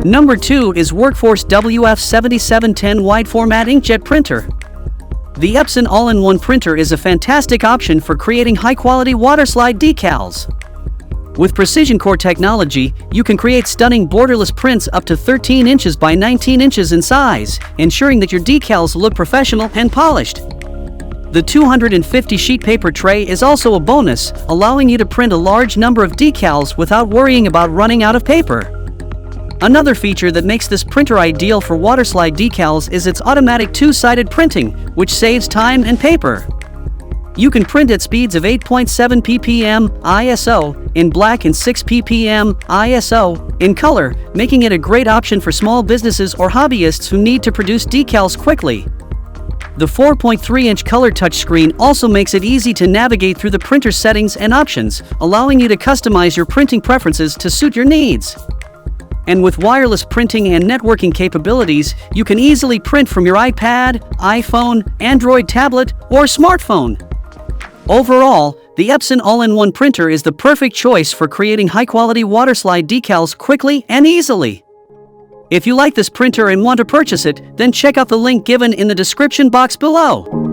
Number 2 is WorkForce WF-7710 wide format inkjet printer. The Epson all-in-one printer is a fantastic option for creating high-quality waterslide decals. With PrecisionCore technology, you can create stunning borderless prints up to 13 inches by 19 inches in size, ensuring that your decals look professional and polished. The 250 sheet paper tray is also a bonus, allowing you to print a large number of decals without worrying about running out of paper. Another feature that makes this printer ideal for waterslide decals is its automatic two-sided printing, which saves time and paper. You can print at speeds of 8.7 ppm ISO in black and 6 ppm ISO in color, making it a great option for small businesses or hobbyists who need to produce decals quickly. The 4.3-inch color touchscreen also makes it easy to navigate through the printer's settings and options, allowing you to customize your printing preferences to suit your needs. And with wireless printing and networking capabilities, you can easily print from your iPad, iPhone, Android tablet, or smartphone. Overall, the Epson all-in-one printer is the perfect choice for creating high-quality waterslide decals quickly and easily. If you like this printer and want to purchase it, then check out the link given in the description box below.